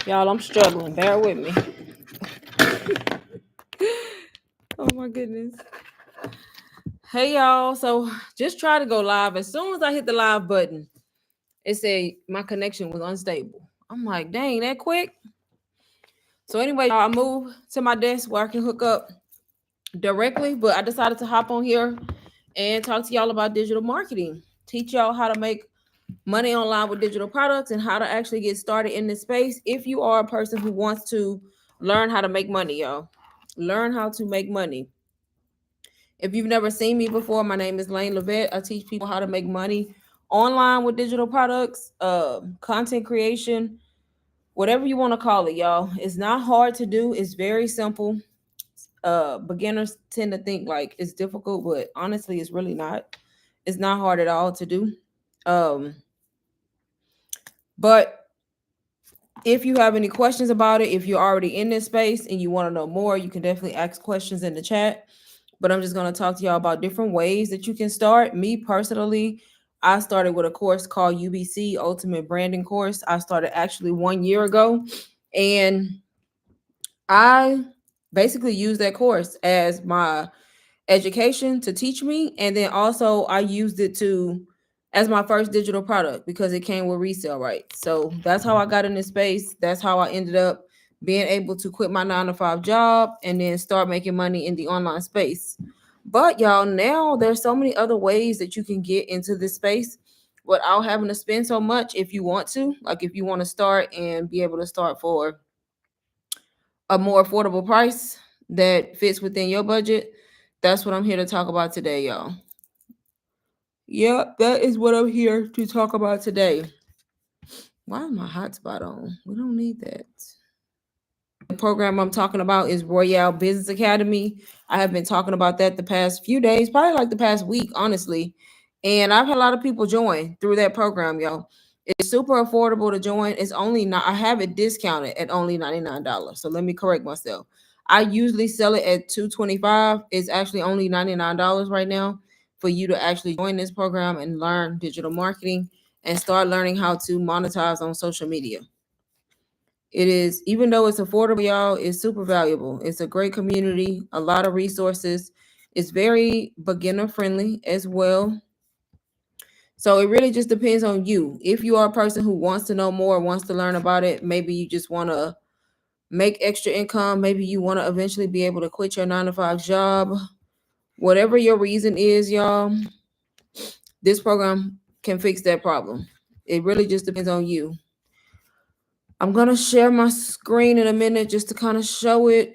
Y'all, I'm struggling. Bear with me. Oh my goodness. Hey y'all. So just try to go live. As soon as I hit the live button, it said my connection was unstable. I'm like, dang, that quick. So anyway, y'all, I moved to my desk where I can hook up directly, but I decided to hop on here and talk to y'all about digital marketing. Teach y'all how to make money online with digital products and how to actually get started in this space if you are a person who wants to learn how to make money, y'all. Learn how to make money. If you've never seen me before, my name is Lane Levette. I teach people how to make money online with digital products, content creation, whatever you want to call it, y'all. It's not hard to do. It's very simple. Beginners tend to think like it's difficult, but honestly, it's really not. It's not hard at all to do. Um, but if you have any questions about it, if you're already in this space and you want to know more, you can definitely ask questions in the chat. But I'm just going to talk to y'all about different ways that you can start. Me personally, I started with a course called UBC Ultimate Branding Course. I started actually 1 year ago, and I basically used that course as my education to teach me, and then also I used it to as my first digital product because it came with resale rights. So that's how I got in this space. That's how I ended up being able to quit my 9 to 5 job and then start making money in the online space. But y'all, now there's so many other ways that you can get into this space without having to spend so much if you want to. Like if you want to start and be able to start for a more affordable price that fits within your budget. That's what I'm here to talk about today, y'all. Yep, that is what I'm here to talk about today. Why is my hotspot on? We don't need that. The program I'm talking about is Royale Business Academy. I have been talking about that the past few days, probably like the past week, honestly. And I've had a lot of people join through that program, y'all. It's super affordable to join. It's only not, I have it discounted at only $99. So let me correct myself. I usually sell it at $225. It's actually only $99 right now for you to actually join this program and learn digital marketing and start learning how to monetize on social media. It is, even though it's affordable, y'all, it's super valuable. It's a great community, a lot of resources. It's very beginner friendly as well. So it really just depends on you. If you are a person who wants to know more, wants to learn about it, maybe you just want to make extra income, maybe you want to eventually be able to quit your 9 to 5 job. Whatever your reason is, y'all, this program can fix that problem. It really just depends on you. I'm going to share my screen in a minute just to kind of show it.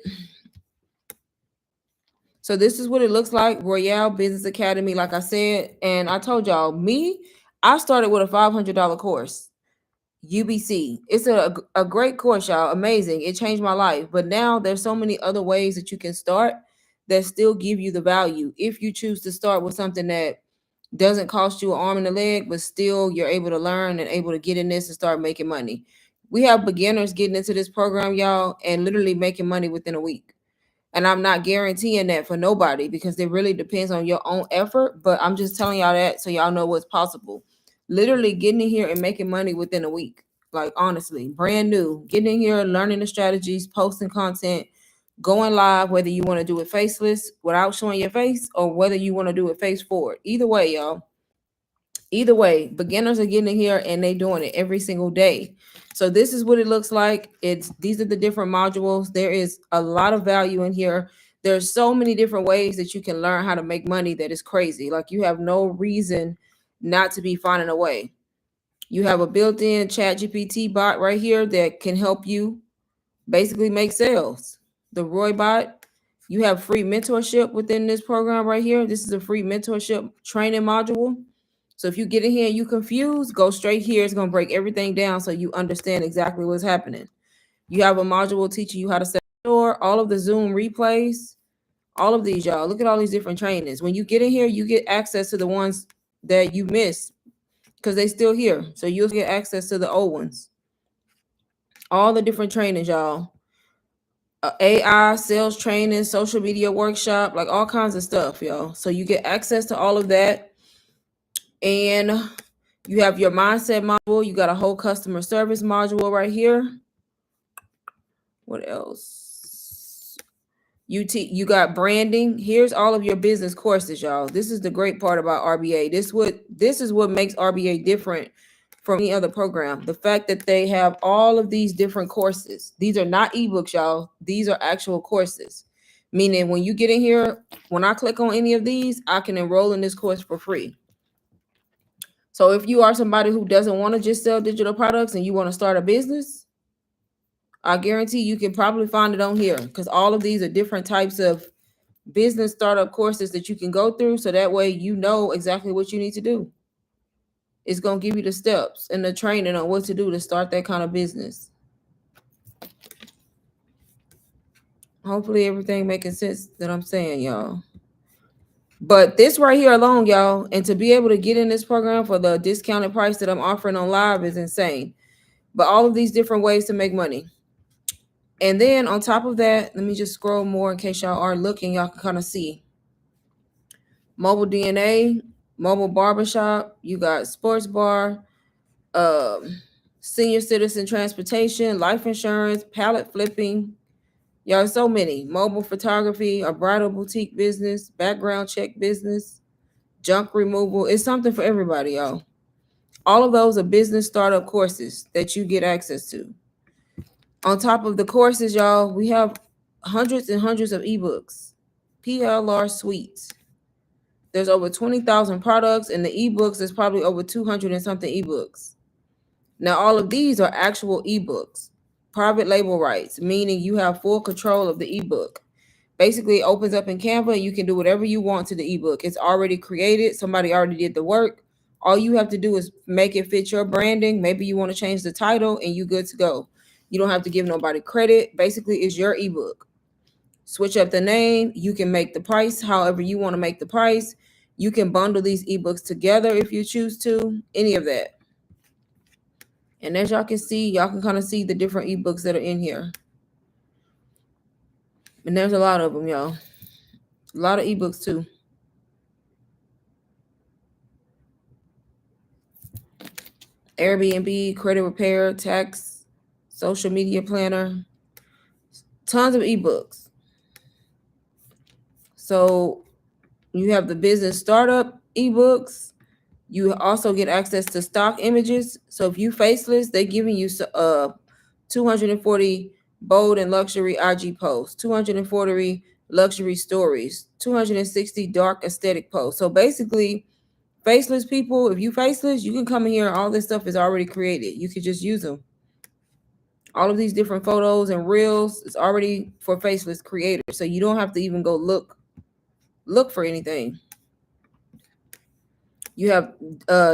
So this is what it looks like, Royale Business Academy, like I said. And I told y'all, I started with a $500 course, UBC. It's a great course, y'all. Amazing. It changed my life. But now there's so many other ways that you can start that still give you the value. If you choose to start with something that doesn't cost you an arm and a leg, but still you're able to learn and able to get in this and start making money. We have beginners getting into this program, y'all, and literally making money within a week. And I'm not guaranteeing that for nobody because it really depends on your own effort. But I'm just telling y'all that so y'all know what's possible. Literally getting in here and making money within a week. Like honestly, brand new. Getting in here, learning the strategies, posting content, going live, whether you want to do it faceless without showing your face or whether you want to do it face forward. Either way, y'all. Either way, beginners are getting in here and they doing it every single day. So this is what it looks like. These are the different modules. There is a lot of value in here. There's so many different ways that you can learn how to make money that is crazy. Like you have no reason not to be finding a way. You have a built-in ChatGPT bot right here that can help you basically make sales. The Roy bot, you have free mentorship within this program right here. This is a free mentorship training module. So if you get in here and you confused, go straight here. It's going to break everything down so you understand exactly what's happening. You have a module teaching you how to set a door, all of the Zoom replays, all of these, y'all. Look at all these different trainings. When you get in here, you get access to the ones that you missed because they're still here. So you'll get access to the old ones. All the different trainings, y'all. AI, sales training, social media workshop, like all kinds of stuff, y'all. So you get access to all of that. And you have your mindset module. You got a whole customer service module right here. What else? You got branding. Here's all of your business courses, y'all. This is the great part about RBA. This is what makes RBA different from any other program. The fact that they have all of these different courses. These are not ebooks, y'all. These are actual courses. Meaning when you get in here, when I click on any of these, I can enroll in this course for free. So if you are somebody who doesn't want to just sell digital products and you want to start a business, I guarantee you can probably find it on here, because all of these are different types of business startup courses that you can go through. So that way you know exactly what you need to do. It's going to give you the steps and the training on what to do to start that kind of business. Hopefully everything making sense that I'm saying, y'all. But this right here alone, y'all, and to be able to get in this program for the discounted price that I'm offering on live is insane. But all of these different ways to make money. And then on top of that, let me just scroll more in case y'all are looking, y'all can kind of see. Mobile DNA, mobile barbershop, you got sports bar, senior citizen transportation, life insurance, pallet flipping. Y'all, so many. Mobile photography, a bridal boutique business, background check business, junk removal. It's something for everybody, y'all. All of those are business startup courses that you get access to. On top of the courses, y'all, we have hundreds and hundreds of ebooks, PLR suites. There's over 20,000 products, and the ebooks, there's probably over 200 and something ebooks. Now, all of these are actual ebooks, private label rights, meaning you have full control of the ebook. Basically, it opens up in Canva, and you can do whatever you want to the ebook. It's already created. Somebody already did the work. All you have to do is make it fit your branding. Maybe you want to change the title, and you good to go. You don't have to give nobody credit. Basically, it's your ebook. Switch up the name. You can make the price however you want to make the price. You can bundle these ebooks together if you choose to, any of that. And as y'all can see, y'all can kind of see the different ebooks that are in here. And there's a lot of them, y'all. A lot of ebooks too. Airbnb, credit repair, tax, social media planner, tons of ebooks. So you have the business startup ebooks. You also get access to stock images. So if you faceless, they're giving you 240 bold and luxury IG posts, 240 luxury stories, 260 dark aesthetic posts. So basically, faceless people, if you faceless, you can come in here. All this stuff is already created. You could just use them. All of these different photos and reels is already for faceless creators. So you don't have to even go look for anything. You have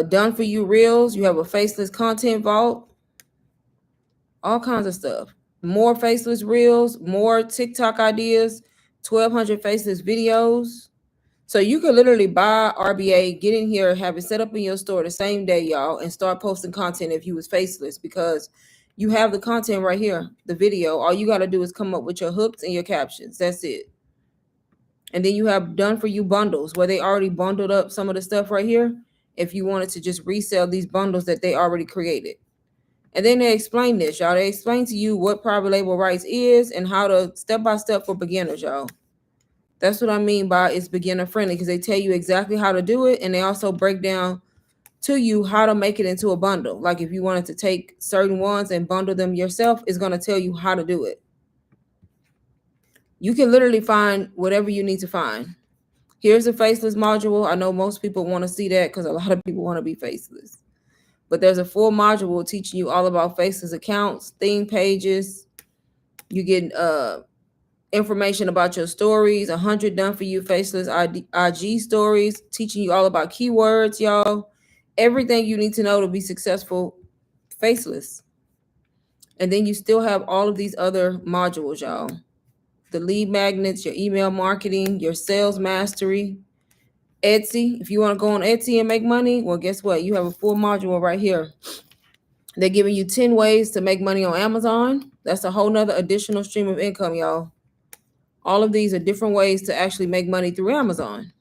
done for you reels. You have a faceless content vault. All kinds of stuff. More faceless reels, more TikTok ideas, 1,200 faceless videos. So you could literally buy RBA, get in here, have it set up in your store the same day, y'all, and start posting content if you was faceless, because you have the content right here, the video. All you got to do is come up with your hooks and your captions. That's it. And then you have done for you bundles where they already bundled up some of the stuff right here. If you wanted to just resell these bundles that they already created. And then they explain this, y'all. They explain to you what private label rights is and how to step-by-step for beginners, y'all. That's what I mean by it's beginner friendly, because they tell you exactly how to do it. And they also break down to you how to make it into a bundle. Like if you wanted to take certain ones and bundle them yourself, it's going to tell you how to do it. You can literally find whatever you need to find. Here's a faceless module. I know most people want to see that because a lot of people want to be faceless. But there's a full module teaching you all about faceless accounts, theme pages. You get information about your stories, 100 done for you faceless IG stories, teaching you all about keywords, y'all. Everything you need to know to be successful faceless. And then you still have all of these other modules, y'all. The lead magnets, your email marketing, your sales mastery, Etsy. If you want to go on Etsy and make money, well, guess what? You have a full module right here. They're giving you 10 ways to make money on Amazon. That's a whole nother additional stream of income, y'all. All of these are different ways to actually make money through Amazon.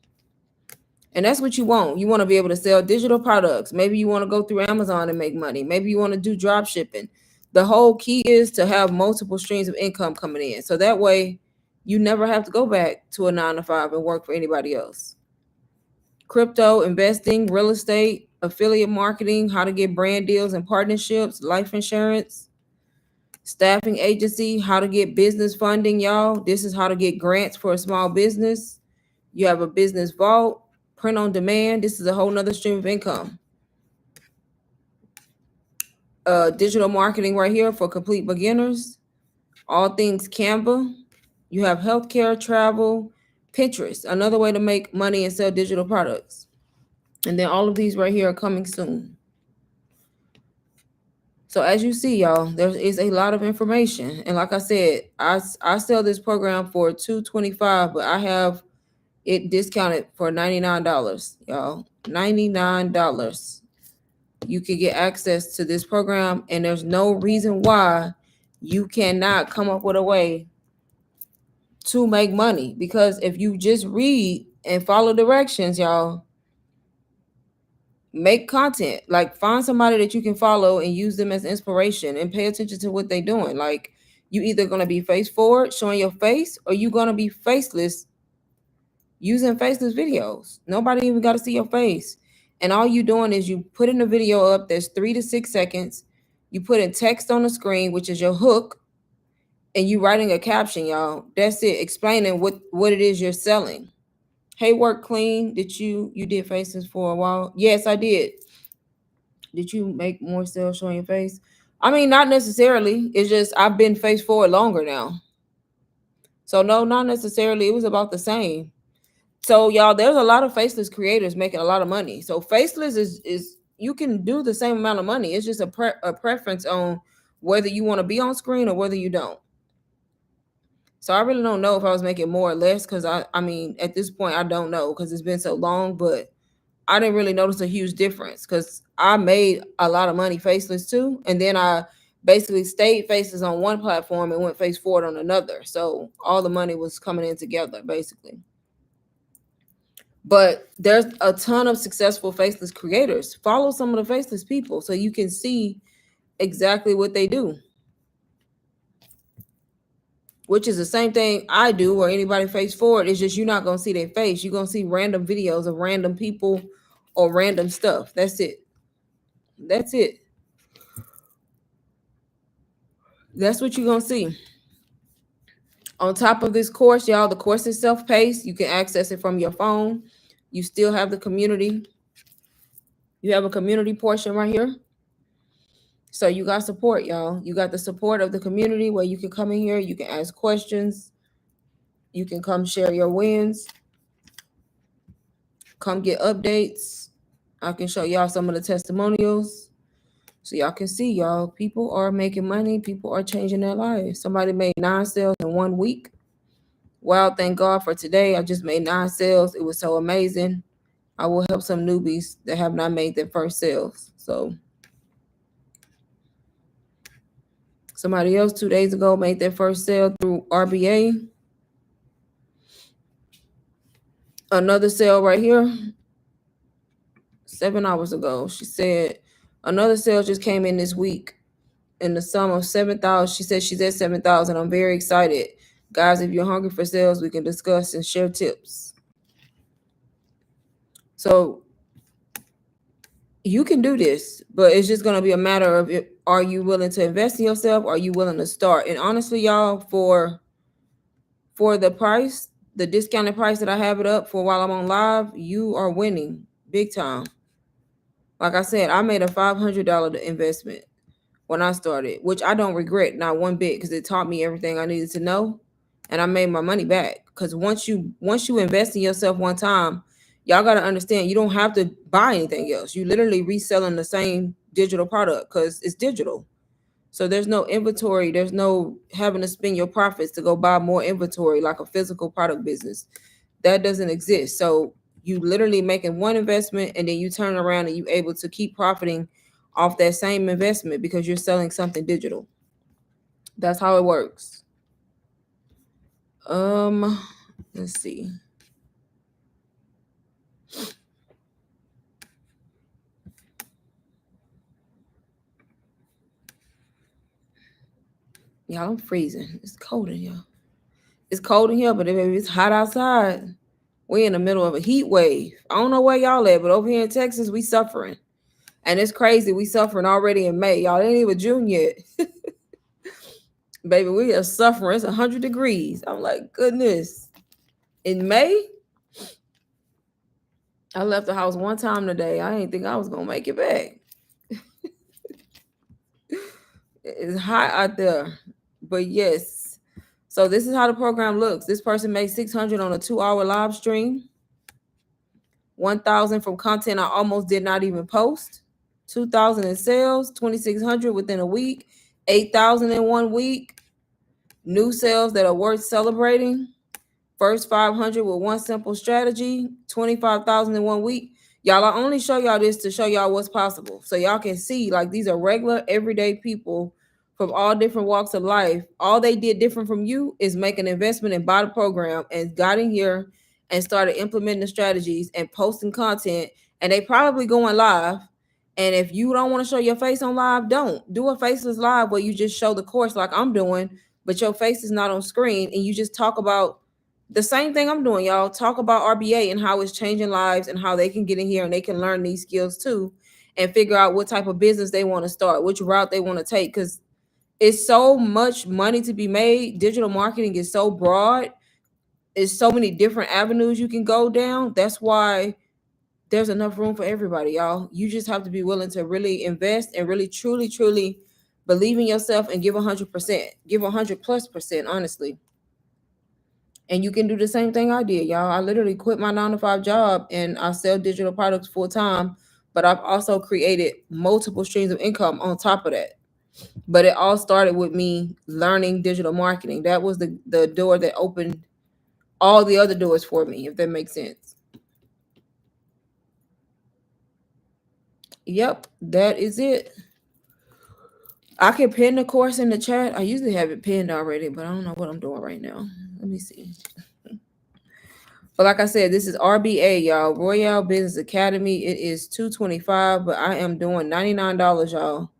And that's what you want. You want to be able to sell digital products. Maybe you want to go through Amazon and make money. Maybe you want to do drop shipping. The whole key is to have multiple streams of income coming in. So that way you never have to go back to a 9 to 5 and work for anybody else. Crypto, investing, real estate, affiliate marketing, how to get brand deals and partnerships, life insurance, staffing agency, how to get business funding, y'all. This is how to get grants for a small business. You have a business vault, print on demand. This is a whole nother stream of income. Digital marketing right here for complete beginners. All things Canva. You have healthcare, travel, Pinterest, another way to make money and sell digital products. And then all of these right here are coming soon. So as you see, y'all, there is a lot of information. And like I said, I sell this program for $225, but I have it discounted for $99, y'all. $99. You can get access to this program, and there's no reason why you cannot come up with a way to make money. Because if you just read and follow directions, y'all, make content. Like, find somebody that you can follow and use them as inspiration and pay attention to what they're doing. Like, you either gonna be face forward showing your face, or you gonna be faceless using faceless videos. Nobody even got to see your face. And all you doing is you put in a video up that's 3 to 6 seconds. You put in text on the screen, which is your hook, and you writing a caption, y'all. That's it, explaining what it is you're selling. Hey, work clean. Did you did faces for a while? Yes, I did. Did you make more sales showing your face? I mean, not necessarily. It's just I've been face forward longer now. So no, not necessarily. It was about the same. So y'all, there's a lot of faceless creators making a lot of money. So faceless is you can do the same amount of money. It's just a preference on whether you want to be on screen or whether you don't. So I really don't know if I was making more or less, because I mean, at this point I don't know because it's been so long, but I didn't really notice a huge difference because I made a lot of money faceless too. And then I basically stayed faceless on one platform and went face forward on another. So all the money was coming in together basically. But there's a ton of successful faceless creators. Follow some of the faceless people so you can see exactly what they do, which is the same thing I do or anybody face forward. It's just you're not going to see their face. You're going to see random videos of random people or random stuff. That's it. That's it. That's what you're going to see. On top of this course, y'all, the course is self-paced. You can access it from your phone. You still have the community. You have a community portion right here. So you got support, y'all. You got the support of the community where you can come in here, you can ask questions, you can come share your wins, come get updates. I can show y'all some of the testimonials so y'all can see, y'all, people are making money, people are changing their lives. Somebody made 9 sales in 1 week. Wow, thank God for today. I just made 9 sales. It was so amazing. I will help some newbies that have not made their first sales. So somebody else 2 days ago made their first sale through RBA. Another sale right here, 7 hours ago. She said another sale just came in this week in the sum of 7,000. She said she's at 7,000. I'm very excited. Guys, if you're hungry for sales, we can discuss and share tips. So you can do this, but it's just going to be a matter of are you willing to invest in yourself? Are you willing to start? And honestly, y'all, for the price, the discounted price that I have it up for while I'm on live, you are winning big time. Like I said, I made a $500 investment when I started, which I don't regret not one bit because it taught me everything I needed to know, and I made my money back. Because once you invest in yourself one time, y'all got to understand you don't have to buy anything else. You literally reselling the same digital product because it's digital. So there's no inventory. There's no having to spend your profits to go buy more inventory like a physical product business. That doesn't exist. So you literally making one investment and then you turn around and you able to keep profiting off that same investment because you're selling something digital. That's how it works. Let's see. Y'all, I'm freezing. It's cold in here. It's cold in here, but it's hot outside. We're in the middle of a heat wave. I don't know where y'all at, but over here in Texas, we suffering. And it's crazy. We suffering already in May. Y'all ain't even June yet. Baby, we are suffering. It's 100 degrees. I'm like, goodness. In May, I left the house one time today. I didn't think I was going to make it back. It's hot out there. But yes. So this is how the program looks. This person made 600 on a 2-hour live stream. 1,000 from content I almost did not even post. 2,000 in sales, 2,600 within a week, 8,000 in 1 week. New sales that are worth celebrating. First 500 with one simple strategy, 25,000 in 1 week. Y'all, I only show y'all this to show y'all what's possible. So y'all can see, like, these are regular, everyday people from all different walks of life. All they did different from you is make an investment and buy the program and got in here and started implementing the strategies and posting content. And they probably going live. And if you don't want to show your face on live, don't. Do a faceless live where you just show the course like I'm doing, but your face is not on screen and you just talk about the same thing I'm doing, y'all. Talk about RBA and how it's changing lives and how they can get in here and they can learn these skills too and figure out what type of business they want to start, which route they want to take. Because it's so much money to be made. Digital marketing is so broad. It's so many different avenues you can go down. That's why there's enough room for everybody, y'all. You just have to be willing to really invest and really, truly, truly believe in yourself and give 100%. Give 100+%, honestly. And you can do the same thing I did, y'all. I literally quit my 9-to-5 job and I sell digital products full time, but I've also created multiple streams of income on top of that. But it all started with me learning digital marketing. That was the door that opened all the other doors for me, if that makes sense. Yep, that is it. I can pin the course in the chat. I usually have it pinned already, but I don't know what I'm doing right now. Let me see. But like I said, this is RBA, y'all. Royale Business Academy. It is $225, but I am doing $99, y'all.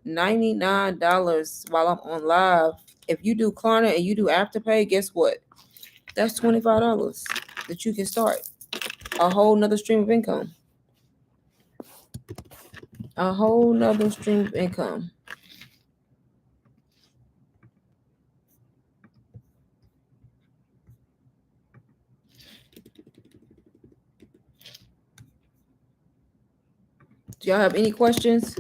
$99 while I'm on live. If you do Klarna and you do Afterpay, guess what? That's $25 that you can start a whole nother stream of income. A whole nother stream of income. Do y'all have any questions?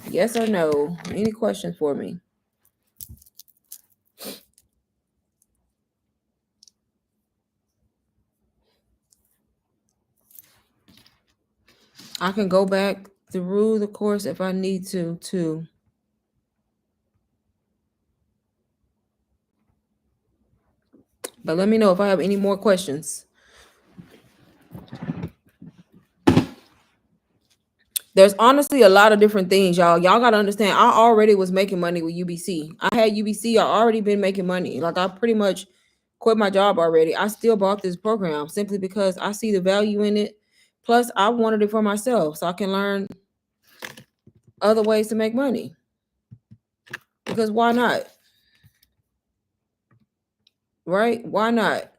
Yes or no? Any questions for me? I can go back through the course if I need to, too. But let me know if I have any more questions. There's honestly a lot of different things, y'all. Y'all got to understand, I already was making money with UBC. I had UBC. I already been making money. Like, I pretty much quit my job already. I still bought this program simply because I see the value in it. Plus, I wanted it for myself so I can learn other ways to make money. Because why not? Right? Why not?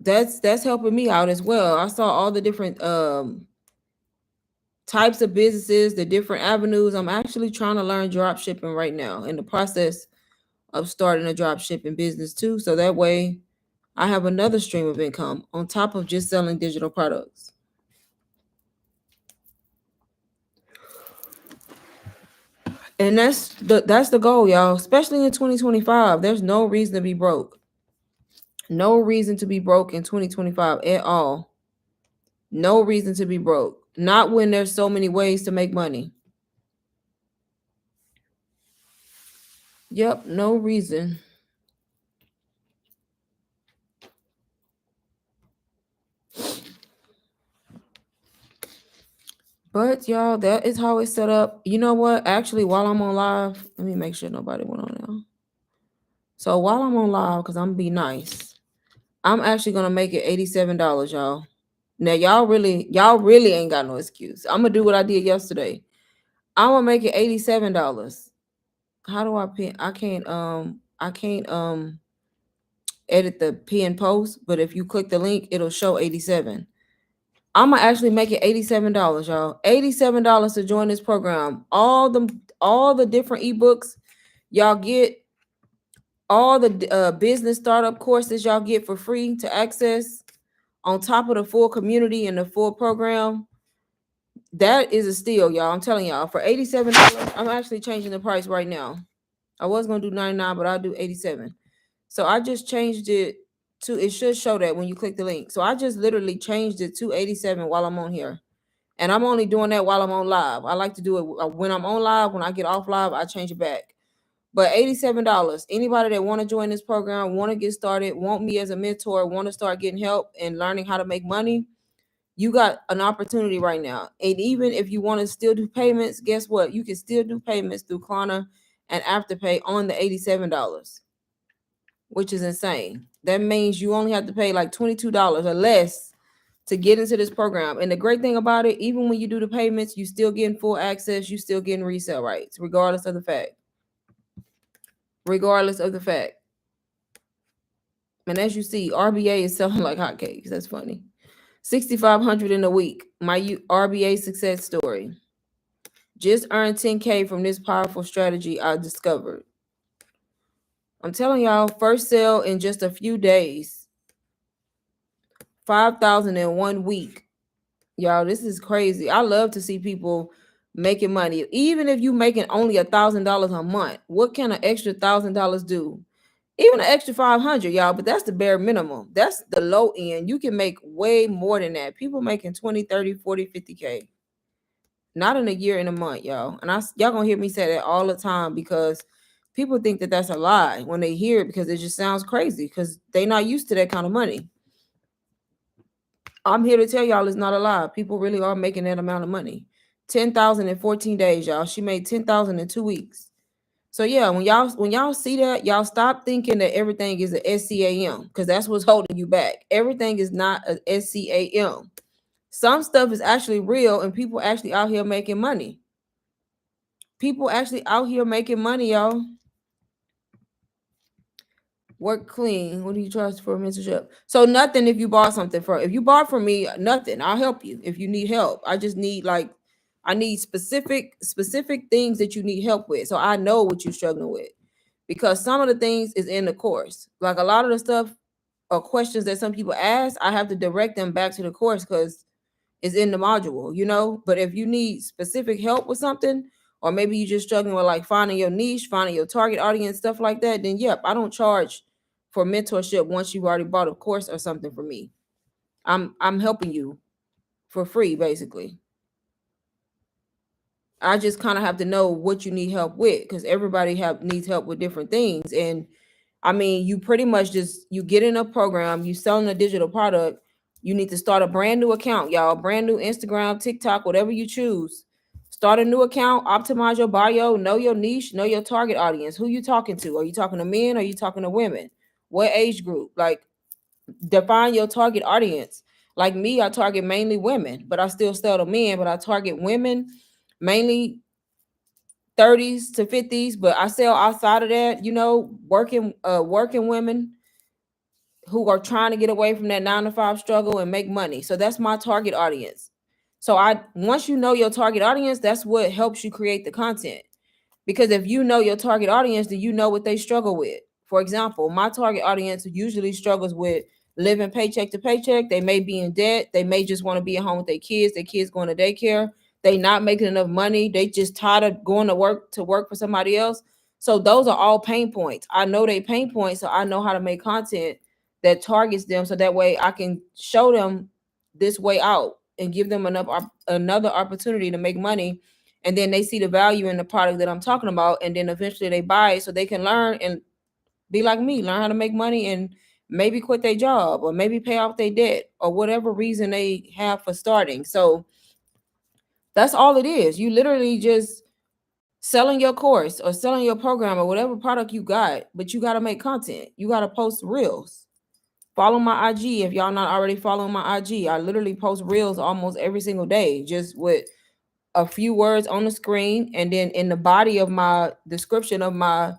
That's helping me out as well. I saw all the different types of businesses, the different avenues. I'm actually trying to learn drop shipping right now, in the process of starting a drop shipping business too. So that way I have another stream of income on top of just selling digital products. And that's the goal, y'all, especially in 2025. There's no reason to be broke. No reason to be broke in 2025 at all. No reason to be broke. Not when there's so many ways to make money. Yep, no reason. But y'all, that is how it's set up. You know what? Actually, while I'm on live, let me make sure nobody went on now. So while I'm on live, because I'm gonna be nice, I'm actually gonna make it $87, y'all. Now y'all really ain't got no excuse. I'm gonna do what I did yesterday. I'm gonna make it $87. How do I pin? I can't edit the pin post, but if you click the link, it'll show 87. I'm gonna actually make it $87, y'all. $87 to join this program. All the different ebooks y'all get, all the business startup courses y'all get for free to access, on top of the full community and the full program. That is a steal, y'all. I'm telling y'all, for $87, I'm actually changing the price right now. I was gonna do 99, but I'll do 87. So I just changed it to, it should show that when you click the link. So I just literally changed it to 87 while I'm on here. And I'm only doing that while I'm on live. I like to do it when I'm on live. When I get off live, I change it back. But $87. Anybody that want to join this program, want to get started, want me as a mentor, want to start getting help and learning how to make money, you got an opportunity right now. And even if you want to still do payments, guess what? You can still do payments through Klarna and Afterpay on the $87, which is insane. That means you only have to pay like $22 or less to get into this program. And the great thing about it, even when you do the payments, you still getting full access, you still getting resale rights, regardless of the fact. Regardless of the fact. And as you see, RBA is selling like hotcakes. That's funny. 6,500 in a week. My RBA success story. Just earned 10K from this powerful strategy I discovered. I'm telling y'all, first sale in just a few days. 5,000 in 1 week. Y'all, this is crazy. I love to see people making money. Even if you making only $1,000 a month, what can an extra $1,000 do? Even an extra 500, y'all, but that's the bare minimum. That's the low end. You can make way more than that. People making 20, 30, 40, 50K. Not in a year, in a month, y'all. And y'all gonna hear me say that all the time because people think that that's a lie when they hear it, because it just sounds crazy because they not used to that kind of money. I'm here to tell y'all it's not a lie. People really are making that amount of money. 10,000 in 14 days, y'all. She made 10,000 in 2 weeks. So yeah, when y'all see that, y'all stop thinking that everything is a SCAM, because that's what's holding you back. Everything is not a SCAM. Some stuff is actually real, and people actually out here making money. People actually out here making money, y'all. Work clean. What do you charge for a mentorship? So nothing if you bought something from, if you bought from me, nothing. I'll help you if you need help. I just need I need specific things that you need help with. So I know what you're struggling with. Because some of the things is in the course. Like a lot of the stuff or questions that some people ask, I have to direct them back to the course because it's in the module. But if you need specific help with something, or maybe you're just struggling with like finding your niche, finding your target audience, stuff like that, then yep, I don't charge for mentorship once you've already bought a course or something from me. I'm helping you for free, basically. I just kind of have to know what you need help with, because everybody needs help with different things. And I mean, you pretty much you get in a program, you selling a digital product, you need to start a brand new account, y'all. Brand new Instagram, TikTok, whatever you choose. Start a new account, optimize your bio, know your niche, know your target audience. Who you talking to? Are you talking to men? Are you talking to women? What age group? Like, define your target audience. Like me, I target mainly women, but I still sell to men, but I target women mainly 30s to 50s, but I sell outside of that, working women who are trying to get away from that 9 to 5 struggle and make money. So that's my target audience. So once you know your target audience, that's what helps you create the content. Because if you know your target audience, then you know what they struggle with. For example, my target audience usually struggles with living paycheck to paycheck. They may be in debt. They may just want to be at home with their kids going to daycare. They not making enough money. They just tired of going to work for somebody else. So those are all pain points. I know they pain points, so I know how to make content that targets them, so that way I can show them this way out and give them another opportunity to make money. And then they see the value in the product that I'm talking about, and then eventually they buy it so they can learn and be like me, learn how to make money and maybe quit their job or maybe pay off their debt or whatever reason they have for starting. So that's all it is. You literally just selling your course or selling your program or whatever product you got, but you got to make content. You got to post reels. Follow my IG if y'all not already following my IG. I literally post reels almost every single day, just with a few words on the screen, and then in the body of my description of my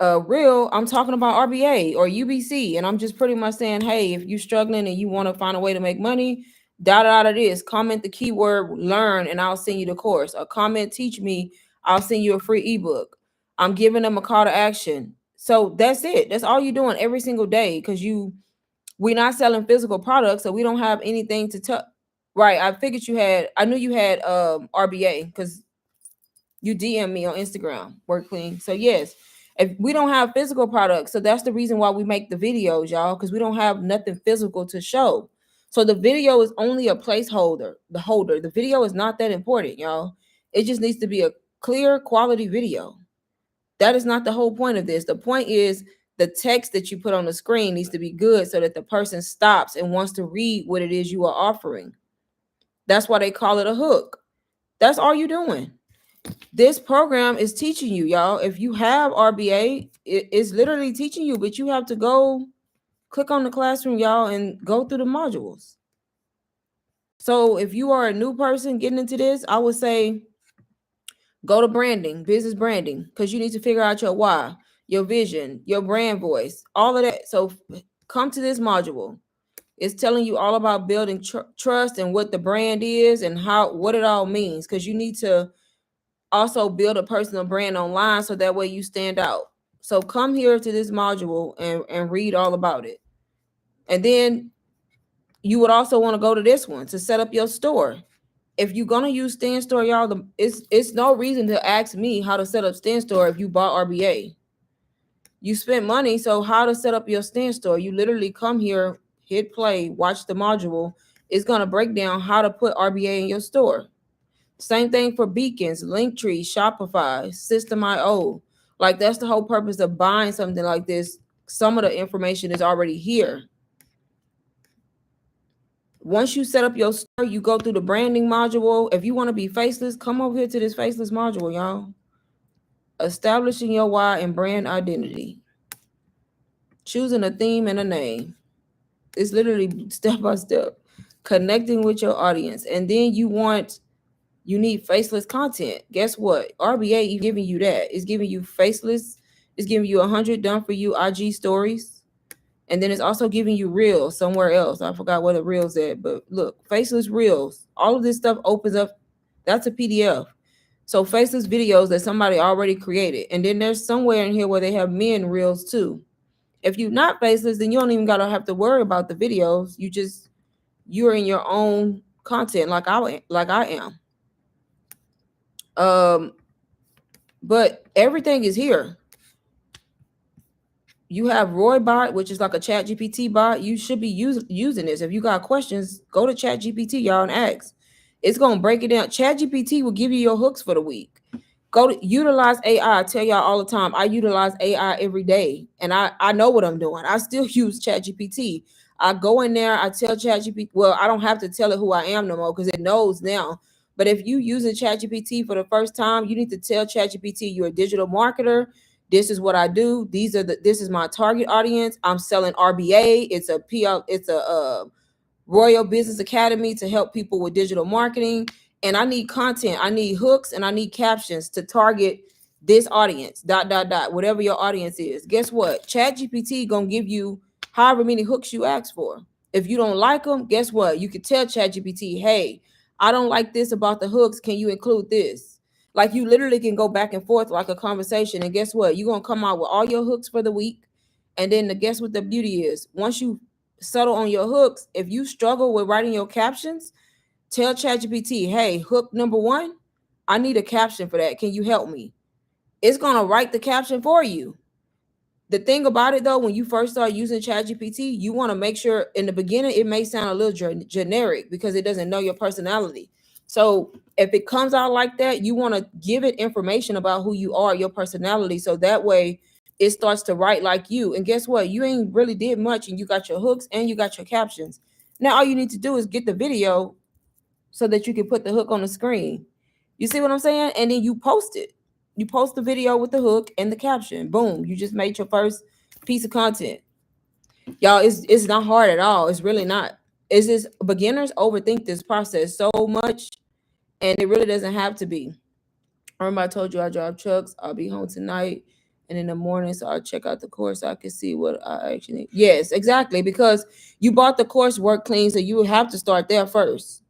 reel, I'm talking about RBA or UBC, and I'm just pretty much saying, hey, if you're struggling and you want to find a way to make money, out of this, comment the keyword learn, and I'll send you the course. Or comment teach me, I'll send you a free ebook. I'm giving them a call to action. So that's it. That's all you're doing every single day, because we're not selling physical products, so we don't have anything to tell. Right. I knew you had RBA because you DM me on Instagram, Work Clean. So yes, if we don't have physical products, so that's the reason why we make the videos, y'all, because we don't have nothing physical to show. So the video is only a placeholder. The video is not that important, y'all. It just needs to be a clear quality video. That is not the whole point of this. The point is the text that you put on the screen needs to be good so that the person stops and wants to read what it is you are offering. That's why they call it a hook. That's all you're doing. This program is teaching you, y'all. If you have RBA, it's literally teaching you, but you have to go click on the classroom, y'all, and go through the modules. So if you are a new person getting into this, I would say go to branding, business branding, because you need to figure out your why, your vision, your brand voice, all of that. So come to this module. It's telling you all about building trust and what the brand is and what it all means, because you need to also build a personal brand online so that way you stand out. So come here to this module and read all about it. And then you would also want to go to this one to set up your store. If you're gonna use Stand Store, y'all, it's no reason to ask me how to set up Stand Store if you bought RBA. You spent money, so how to set up your Stand Store? You literally come here, hit play, watch the module. It's gonna break down how to put RBA in your store. Same thing for Beacons, Linktree, Shopify, System.io. Like, that's the whole purpose of buying something like this. Some of the information is already here. Once you set up your store, you go through the branding module. If you want to be faceless, come over here to this faceless module, y'all. Establishing your why and brand identity. Choosing a theme and a name. It's literally step by step. Connecting with your audience. And then you need faceless content. Guess what? RBA is giving you that. It's giving you faceless. It's giving you 100 done for you IG stories. And then it's also giving you reels somewhere else. I forgot where the reels at, but look, faceless reels. All of this stuff opens up. That's a PDF. So faceless videos that somebody already created. And then there's somewhere in here where they have men reels too. If you're not faceless, then you don't even gotta have to worry about the videos. You're in your own content like I am. But everything is here. You have Roybot, which is like a Chat GPT bot. You should be using this. If you got questions, go to Chat GPT, y'all, and ask. It's gonna break it down. Chat GPT will give you your hooks for the week. Go to utilize AI. I tell y'all all the time, I utilize AI every day, and I know what I'm doing. I still use Chat GPT. I go in there, I tell Chat GPT. Well, I don't have to tell it who I am no more because it knows now. But if you using Chat GPT for the first time, you need to tell Chat GPT you're a digital marketer. This is what I do. This is my target audience. I'm selling RBA. It's a Royal Business Academy to help people with digital marketing. And I need content. I need hooks and I need captions to target this audience. ... Whatever your audience is. Guess what? ChatGPT gonna give you however many hooks you ask for. If you don't like them, guess what? You can tell ChatGPT, hey, I don't like this about the hooks. Can you include this? Like, you literally can go back and forth like a conversation. And guess what? You're going to come out with all your hooks for the week. And then guess what the beauty is? Once you settle on your hooks, if you struggle with writing your captions, tell ChatGPT, hey, hook number 1, I need a caption for that. Can you help me? It's going to write the caption for you. The thing about it, though, when you first start using ChatGPT, you want to make sure in the beginning, it may sound a little generic because it doesn't know your personality. So if it comes out like that, you want to give it information about who you are, your personality. So that way it starts to write like you. And guess what? You ain't really did much and you got your hooks and you got your captions. Now, all you need to do is get the video so that you can put the hook on the screen. You see what I'm saying? And then you post it. You post the video with the hook and the caption. Boom. You just made your first piece of content. Y'all, it's not hard at all. It's really not. It's just beginners overthink this process so much, and it really doesn't have to be. Remember, I told you I drive trucks. I'll be home tonight and in the morning, so I'll check out the course so I can see what I actually need. Yes, exactly. Because you bought the course Work Clean, so you would have to start there first.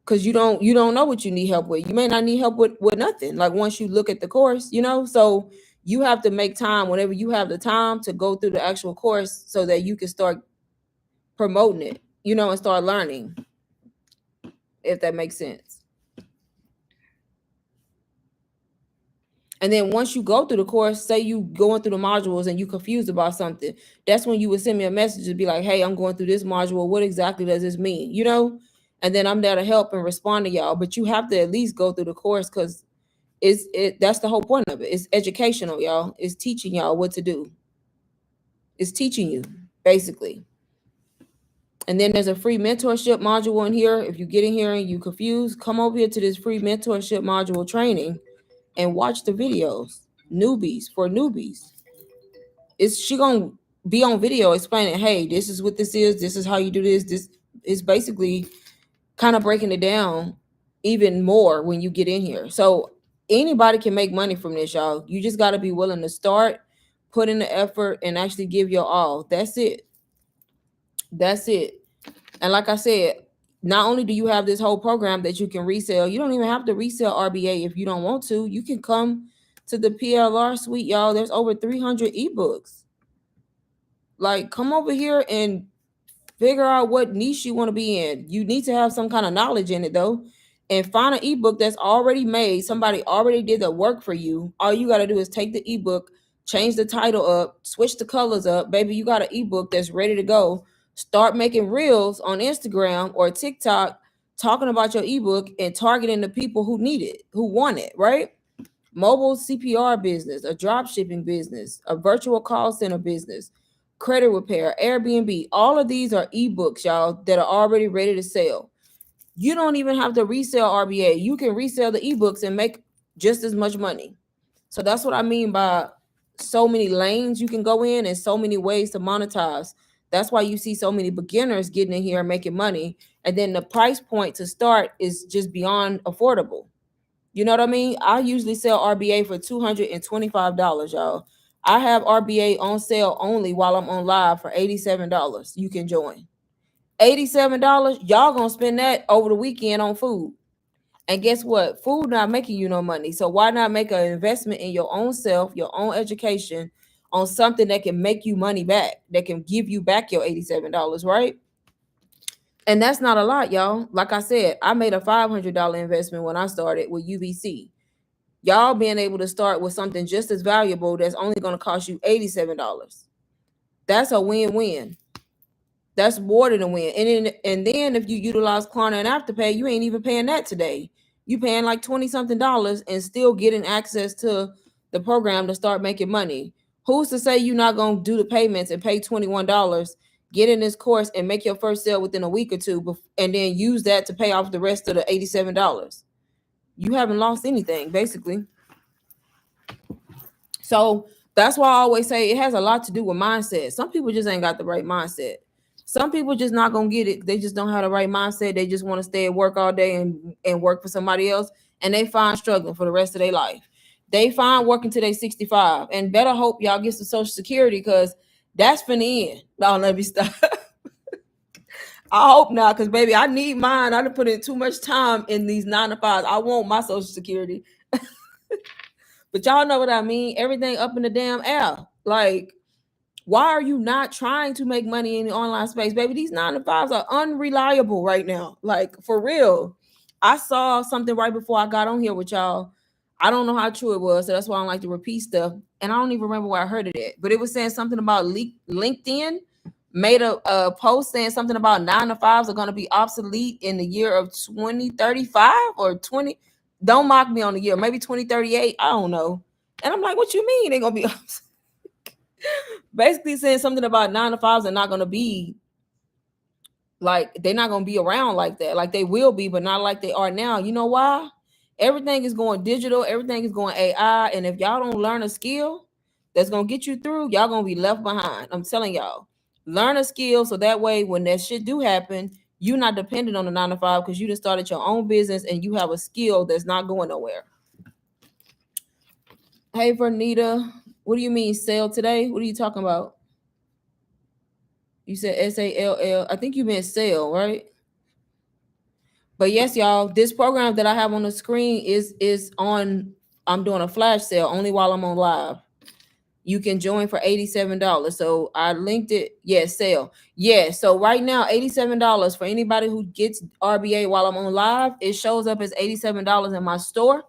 Because you don't know what you need help with. You may not need help with nothing. Like once you look at the course, so you have to make time whenever you have the time to go through the actual course so that you can start promoting it, and start learning, if that makes sense. And then once you go through the course, say you going through the modules and you confused about something, that's when you would send me a message and be like, hey, I'm going through this module. What exactly does this mean? And then I'm there to help and respond to y'all. But you have to at least go through the course because that's the whole point of it. It's educational, y'all. It's teaching y'all what to do. It's teaching you, basically. And then there's a free mentorship module in here. If you get in here and you confused, come over here to this free mentorship module training and watch the videos. Newbies for newbies. She gonna be on video explaining, hey, this is what this is how you do this. This is basically kind of breaking it down even more when you get in here. So anybody can make money from this, y'all. You just gotta be willing to start, put in the effort, and actually give your all. That's it. That's it. And like I said, not only do you have this whole program that you can resell, you don't even have to resell RBA if you don't want to. You can come to the PLR suite, y'all. There's over 300 ebooks. Like, come over here and figure out what niche you want to be in. You need to have some kind of knowledge in it, though. And find an ebook that's already made. Somebody already did the work for you. All you got to do is take the ebook, change the title up, switch the colors up. Baby, you got an ebook that's ready to go. Start making reels on Instagram or TikTok talking about your ebook and targeting the people who need it, who want it, right? Mobile CPR business, a drop shipping business, a virtual call center business, credit repair, Airbnb. All of these are ebooks, y'all, that are already ready to sell. You don't even have to resell RBA. You can resell the ebooks and make just as much money. So that's what I mean by so many lanes you can go in and so many ways to monetize. That's why you see so many beginners getting in here and making money. And then the price point to start is just beyond affordable. You know what I mean? I usually sell RBA for $225, y'all. I have RBA on sale only while I'm on live for $87. You can join. $87, y'all gonna spend that over the weekend on food. And guess what? Food not making you no money. So why not make an investment in your own self, your own education, on something that can make you money back, that can give you back your $87, right? And that's not a lot, y'all. Like I said, I made a $500 investment when I started with UBC. Y'all being able to start with something just as valuable that's only going to cost you $87. That's a win-win. That's more than a win. And then if you utilize Klarna and Afterpay, you ain't even paying that today. You paying like 20 something dollars and still getting access to the program to start making money. Who's to say you're not going to do the payments and pay $21, get in this course and make your first sale within a week or two, and then use that to pay off the rest of the $87? You haven't lost anything, basically. So that's why I always say it has a lot to do with mindset. Some people just ain't got the right mindset. Some people just not gonna get it. They just don't have the right mindset. They just want to stay at work all day and work for somebody else, and they find struggling for the rest of their life. They find working till they 65, and better hope y'all get some Social Security because that's finna end. No, let me stop. I hope not, because baby, I need mine. I done put in too much time in these 9 to 5s. I want my Social Security. But y'all know what I mean. Everything up in the damn air. Like, why are you not trying to make money in the online space, baby? These 9 to 5s are unreliable right now. Like, for real. I saw something right before I got on here with y'all. I don't know how true it was, so that's why I don't like to repeat stuff. And I don't even remember where I heard it at. But it was saying something about LinkedIn made a post saying something about 9 to 5s are going to be obsolete in the year of 2035 or 20. Don't mock me on the year, maybe 2038. I don't know. And I'm like, what you mean they're going to be obsolete? Basically saying something about 9 to 5s are not going to be like, they're not going to be around like that. Like they will be, but not like they are now. You know why? Everything is going digital. Everything is going AI. And if y'all don't learn a skill that's going to get you through, y'all going to be left behind. I'm telling y'all. Learn a skill so that way when that shit do happen, you're not dependent on the 9 to 5 because you just started your own business and you have a skill that's not going nowhere. Hey, Vernita, what do you mean sale today? What are you talking about? You said SALL. I think you meant sale, right? But yes, y'all, this program that I have on the screen is on. I'm doing a flash sale only while I'm on live. You can join for $87. So I linked it. Yes, sale. Yeah. So right now, $87 for anybody who gets RBA while I'm on live. It shows up as $87 in my store.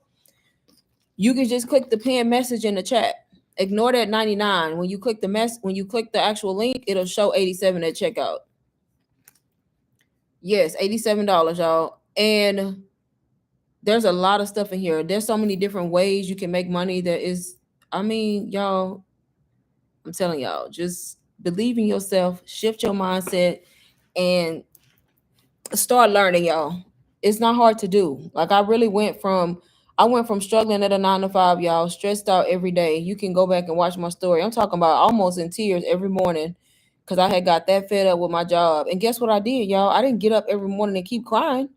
You can just click the pin message in the chat. Ignore that 99. When you click the actual link, it'll show 87 at checkout. Yes, $87, y'all. And there's a lot of stuff in here. There's so many different ways you can make money. Y'all, I'm telling y'all, just believe in yourself, shift your mindset, and start learning, y'all. It's not hard to do. Like I went from struggling at a 9 to 5, y'all, stressed out every day. You can go back and watch my story. I'm talking about almost in tears every morning because I had got that fed up with my job. And guess what I did, y'all? I didn't get up every morning and keep crying.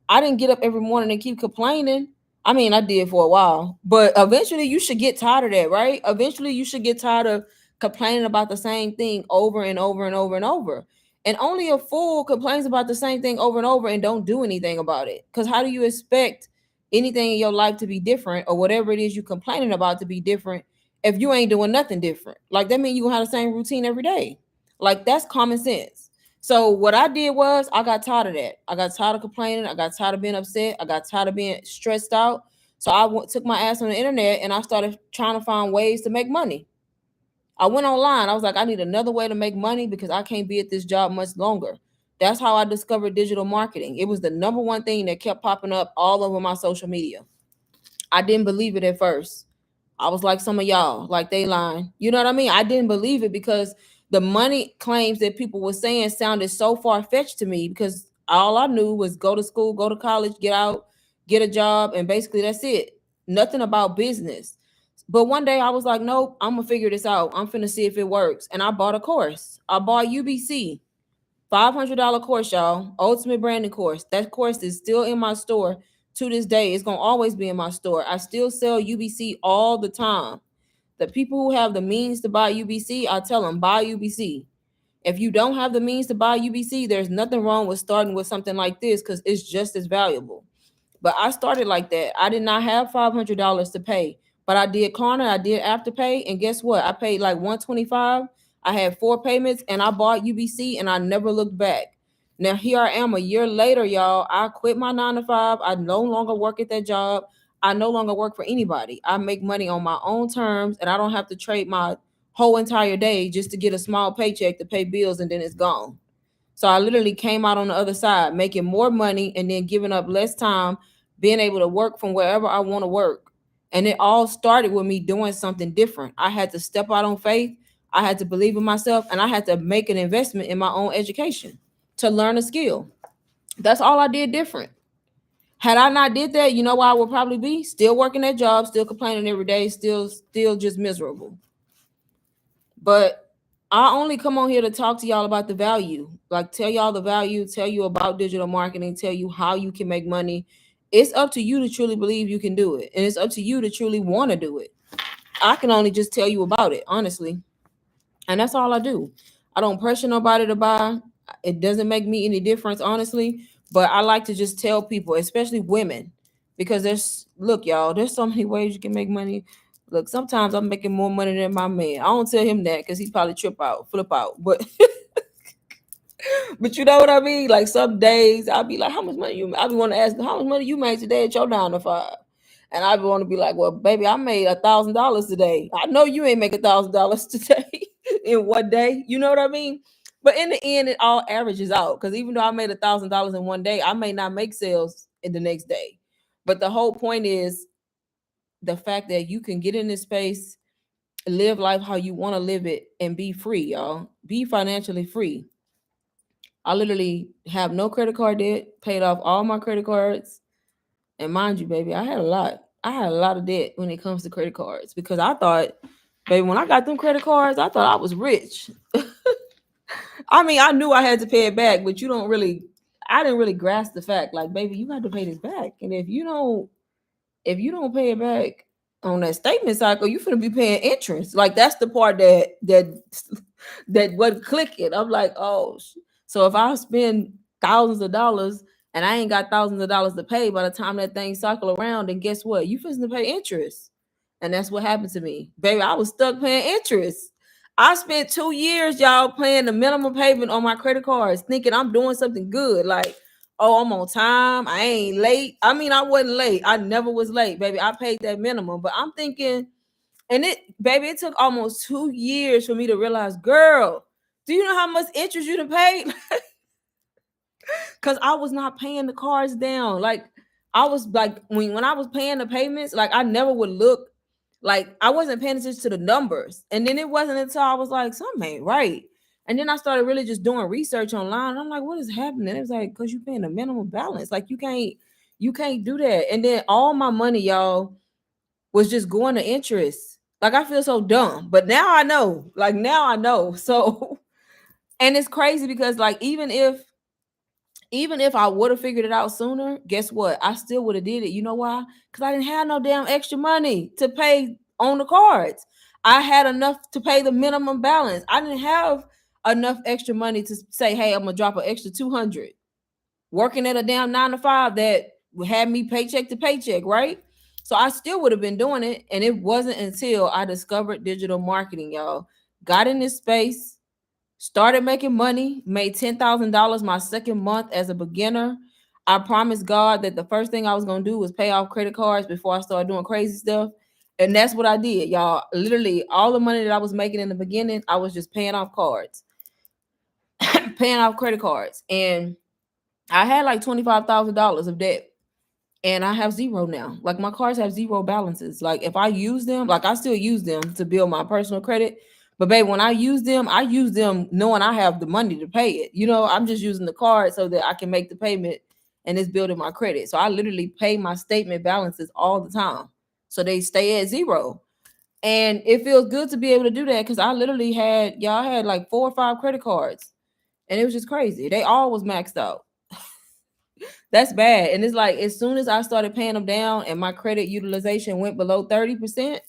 I didn't get up every morning and keep complaining. I mean, I did for a while, but eventually you should get tired of that, right? Eventually you should get tired of complaining about the same thing over and over and over and over. And only a fool complains about the same thing over and over and don't do anything about it. Because how do you expect anything in your life to be different or whatever it is you're complaining about to be different if you ain't doing nothing different? Like that means you're gonna have the same routine every day. Like that's common sense. So what I did was I got tired of that. I got tired of complaining. I got tired of being upset. I got tired of being stressed out. So took my ass on the internet and I started trying to find ways to make money. I went online. I was like, I need another way to make money because I can't be at this job much longer. That's how I discovered digital marketing. It was the number one thing that kept popping up all over my social media. I didn't believe it at first. I was like some of y'all, like they lying. You know what I mean? I didn't believe it because the money claims that people were saying sounded so far-fetched to me because all I knew was go to school, go to college, get out, get a job, and basically that's it. Nothing about business. But one day I was like, nope, I'm gonna figure this out. I'm finna see if it works. And I bought a course. I bought UBC. $500 course, y'all. Ultimate branding course. That course is still in my store to this day. It's gonna always be in my store. I still sell UBC all the time. The people who have the means to buy UBC, I tell them buy UBC. If you don't have the means to buy UBC, there's nothing wrong with starting with something like this because it's just as valuable. But I started like that. I did not have $500 to pay, but I did Klarna, I did Afterpay, and guess what? I paid like $125. I had 4 payments, and I bought UBC, and I never looked back. Now here I am a year later, y'all. I quit my 9 to 5. I no longer work at that job. I no longer work for anybody. I make money on my own terms, and I don't have to trade my whole entire day just to get a small paycheck to pay bills, and then it's gone. So I literally came out on the other side, making more money and then giving up less time, being able to work from wherever I want to work. And it all started with me doing something different. I had to step out on faith. I had to believe in myself and I had to make an investment in my own education to learn a skill. That's all I did different. Had I not did that, you know where I would probably be? Still working that job, still complaining every day, still just miserable. But I only come on here to talk to y'all about the value, like tell y'all the value, tell you about digital marketing, tell you how you can make money. It's up to you to truly believe you can do it. And it's up to you to truly want to do it. I can only just tell you about it, honestly. And that's all I do. I don't pressure nobody to buy. It doesn't make me any difference, honestly. But I like to just tell people, especially women, because look, y'all, there's so many ways you can make money. Look, sometimes I'm making more money than my man. I don't tell him that because he probably flip out. But but you know what I mean? Like some days I'll be like, how much money you? I be want to ask him, how much money you made today at your 9 to 5? And I want to be like, well, baby, I made $1,000 today. I know you ain't make $1,000 today in one day. You know what I mean? But in the end, it all averages out. Because even though I made $1,000 in one day, I may not make sales in the next day. But the whole point is the fact that you can get in this space, live life how you want to live it, and be free, y'all. Be financially free. I literally have no credit card debt, paid off all my credit cards. And mind you, baby, I had a lot. I had a lot of debt when it comes to credit cards because I thought, baby, when I got them credit cards, I thought I was rich. I mean, I knew I had to pay it back, but I didn't really grasp the fact, like, baby, you got to pay this back. And if you don't pay it back on that statement cycle, you finna be paying interest. Like that's the part that wasn't clicking. I'm like, oh, so if I spend thousands of dollars and I ain't got thousands of dollars to pay by the time that thing cycle around, then guess what? You finna pay interest. And that's what happened to me. Baby, I was stuck paying interest. I spent 2 years, y'all, paying the minimum payment on my credit cards, thinking I'm doing something good. Like, oh, I'm on time. I ain't late. I mean, I wasn't late. I never was late, baby. I paid that minimum. But I'm thinking, baby, it took almost 2 years for me to realize, girl, do you know how much interest you done paid? Because I was not paying the cards down. Like, I was like, when I was paying the payments, like, I never would look, like, I wasn't paying attention to the numbers. And then it wasn't until I was like, something ain't right. And then I started really just doing research online. I'm like, what is happening? It was like, because you're paying a minimum balance. Like, you can't do that. And then all my money, y'all, was just going to interest. Like, I feel so dumb. But now I know. Like, now I know. So, and it's crazy because, like, even if I would have figured it out sooner, guess what? I still would have did it. You know why? Because I didn't have no damn extra money to pay on the cards. I had enough to pay the minimum balance. I didn't have enough extra money to say, hey, I'm gonna drop an extra 200. Working at a damn 9 to 5 that had me paycheck to paycheck, right? So I still would have been doing it. And it wasn't until I discovered digital marketing, y'all. Got in this space, started making money, made $10,000 my second month as a beginner. I promised God that the first thing I was going to do was pay off credit cards before I started doing crazy stuff. And that's what I did, y'all. Literally, all the money that I was making in the beginning, I was just paying off cards, paying off credit cards. And I had like $25,000 of debt. And I have zero now. Like my cards have zero balances. Like if I use them, like I still use them to build my personal credit. But babe, when I use them knowing I have the money to pay it. You know, I'm just using the card so that I can make the payment and it's building my credit. So I literally pay my statement balances all the time. So they stay at zero. And it feels good to be able to do that because I literally had like 4 or 5 credit cards. And it was just crazy. They all was maxed out. That's bad. And it's like as soon as I started paying them down and my credit utilization went below 30%,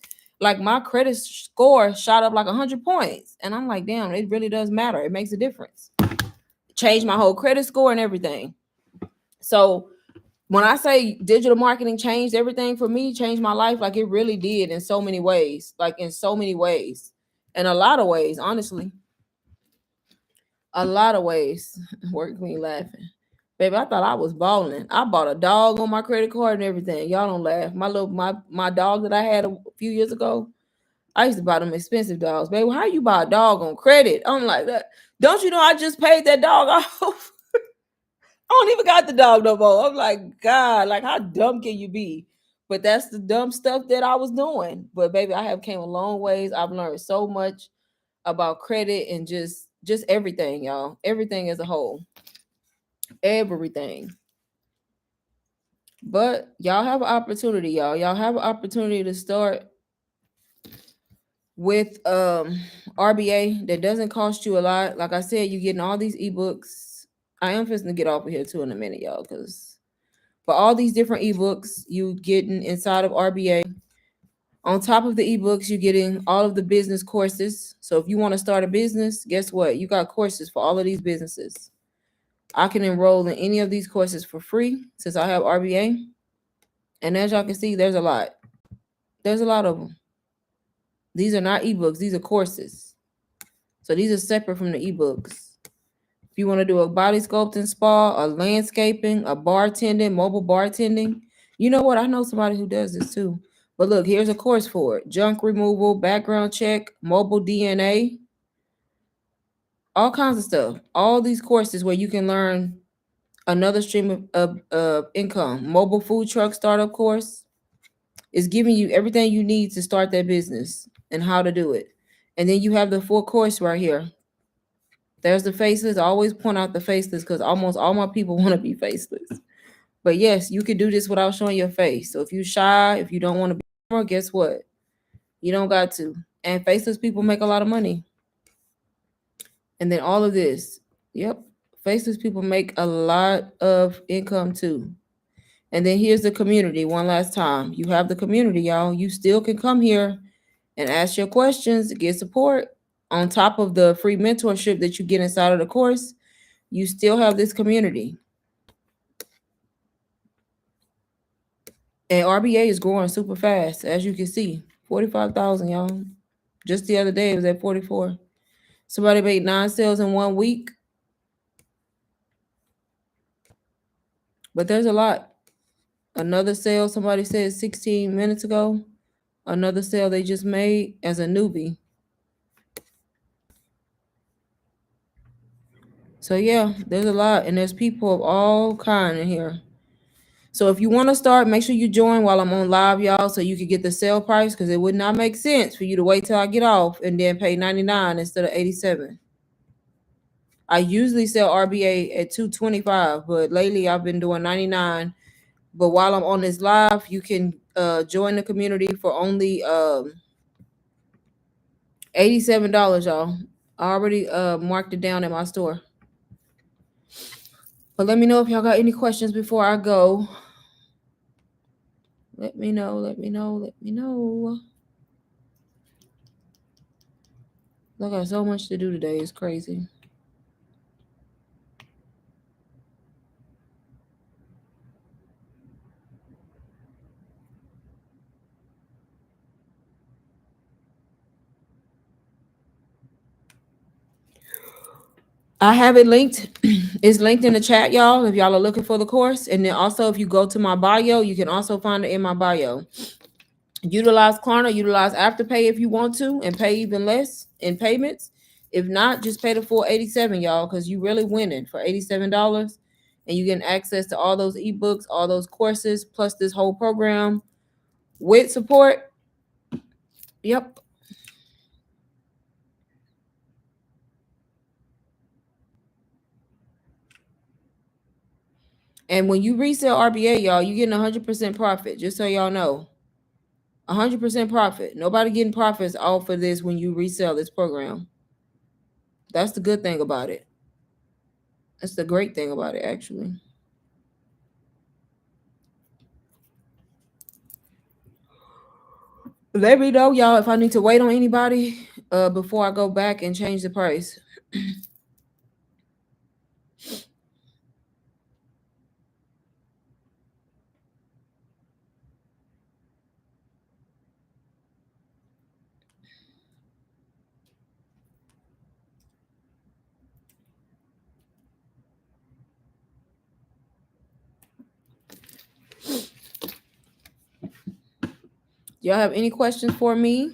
like my credit score shot up like 100 points. And I'm like, damn, it really does matter. It makes a difference. Changed my whole credit score and everything. So when I say digital marketing changed everything for me, changed my life, like it really did in so many ways, like in so many ways, in a lot of ways, honestly. A lot of ways. Work me laughing. Baby, I thought I was balling. I bought a dog on my credit card and everything. Y'all don't laugh. My dog that I had a few years ago, I used to buy them expensive dogs. Baby, how you buy a dog on credit? I'm like that. Don't you know I just paid that dog off? I don't even got the dog no more. I'm like, God, like how dumb can you be? But that's the dumb stuff that I was doing. But baby, I have came a long ways. I've learned so much about credit and just everything, y'all. Everything as a whole. Everything. But y'all have an opportunity, y'all. Y'all have an opportunity to start with RBA that doesn't cost you a lot. Like I said, you're getting all these ebooks. I am fixing to get off of here too in a minute, y'all, because for all these different ebooks you getting inside of RBA. On top of the ebooks, you're getting all of the business courses. So if you want to start a business, guess what? You got courses for all of these businesses. I can enroll in any of these courses for free since I have RBA. And as y'all can see, there's a lot. There's a lot of them. These are not ebooks, these are courses. So these are separate from the ebooks. If you want to do a body sculpting spa, a landscaping, a bartending, mobile bartending, you know what? I know somebody who does this too. But look, here's a course for it. Junk removal, background check, mobile DNA, all kinds of stuff. All these courses where you can learn another stream of income. Mobile food truck startup course is giving you everything you need to start that business and how to do it. And then you have the full course right here. There's the faceless. I always point out the faceless because almost all my people want to be faceless. But yes, you could do this without showing your face. So if you're shy, if you don't want to be more, guess what? You don't got to. And faceless people make a lot of money. And then all of this. Yep. Faceless people make a lot of income too. And then here's the community one last time. You have the community, y'all. You still can come here and ask your questions, get support. On top of the free mentorship that you get inside of the course, you still have this community. And RBA is growing super fast, as you can see. 45,000, y'all. Just the other day, it was at 44. Somebody made 9 sales in 1 week. But there's a lot. Another sale, somebody said 16 minutes ago. Another sale they just made as a newbie. So yeah, there's a lot, and there's people of all kind in here. So if you want to start, make sure you join while I'm on live, y'all, so you can get the sale price, because it would not make sense for you to wait till I get off and then pay 99 instead of 87. I usually sell RBA at 225, but lately I've been doing 99. But while I'm on this live, you can join the community for only $87, y'all. I already marked it down at my store. But let me know if y'all got any questions before I go. Let me know. I got so much to do today. It's crazy. I have it linked. It's linked in the chat, y'all, if y'all are looking for the course. And then also, if you go to my bio, you can also find it in my bio. Utilize Klarna, utilize Afterpay if you want to, and pay even less in payments. If not, just pay the full 87, y'all, because you really winning for $87. And you getting access to all those ebooks, all those courses, plus this whole program with support. Yep. And when you resell RBA, y'all, you getting 100% profit, just so y'all know. 100% profit. Nobody getting profits off of this when you resell this program. That's the good thing about it. That's the great thing about it, actually. Let me know, y'all, if I need to wait on anybody before I go back and change the price. Y'all have any questions for me?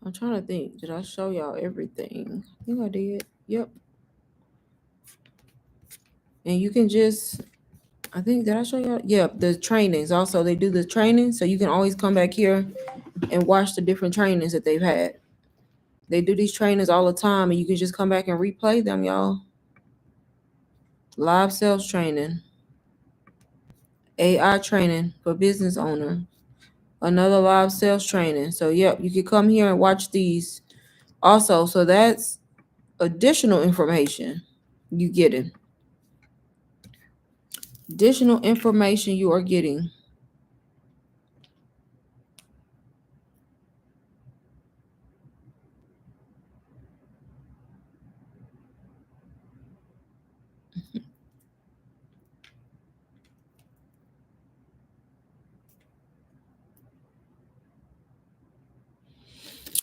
I'm trying to think. Did I show y'all everything? I think I did. Yep. And you can just, I think, did I show y'all? Yeah, the trainings. Also, they do the training, so you can always come back here and watch the different trainings that they've had. They do these trainings all the time, and you can just come back and replay them, y'all. Live sales training, AI training for business owner, another live sales training. So, yep, you can come here and watch these also. So that's additional information you getting. Additional information you are getting.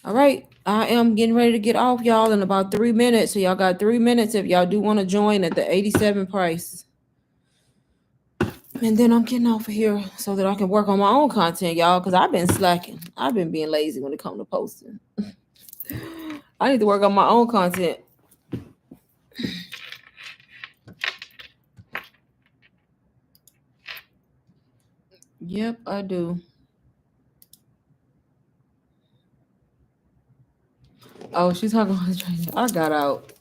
All right, I am getting ready to get off, y'all, in about 3 minutes. So y'all got 3 minutes if y'all do want to join at the 87 price. And then I'm getting off of here so that I can work on my own content, y'all, because I've been slacking. I've been being lazy when it comes to posting. I need to work on my own content. Yep, I do. Oh, she's talking about the training. I got out.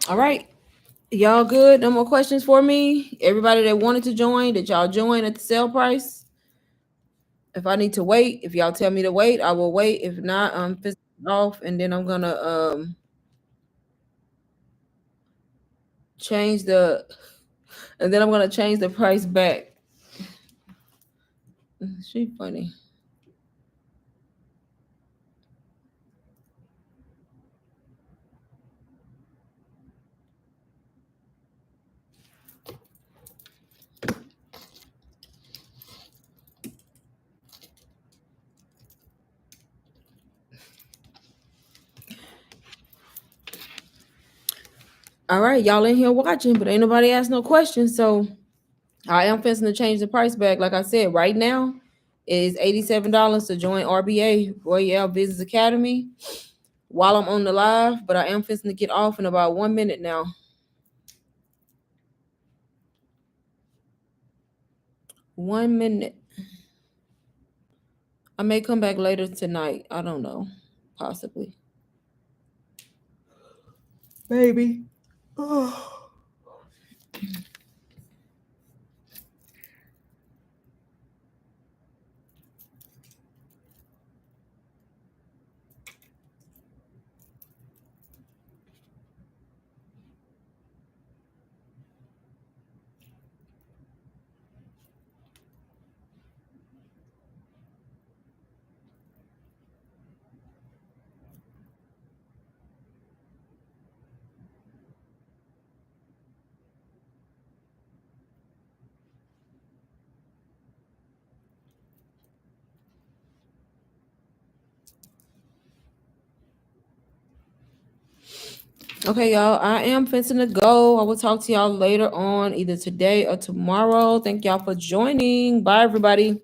All right. Y'all good? No more questions for me? Everybody that wanted to join, did y'all join at the sale price? If I need to wait, if y'all tell me to wait, I will wait. If not, I'm pissed off, and then I'm gonna change the price back. She funny. All right, y'all in here watching, but ain't nobody ask no questions, so I am fixing to change the price back. Like I said, right now it is $87 to join RBA, Royale Business Academy, while I'm on the live, but I am fixing to get off in about 1 minute now. 1 minute. I may come back later tonight. I don't know. Possibly. Maybe. Okay, y'all. I am fixing to go. I will talk to y'all later on, either today or tomorrow. Thank y'all for joining. Bye, everybody.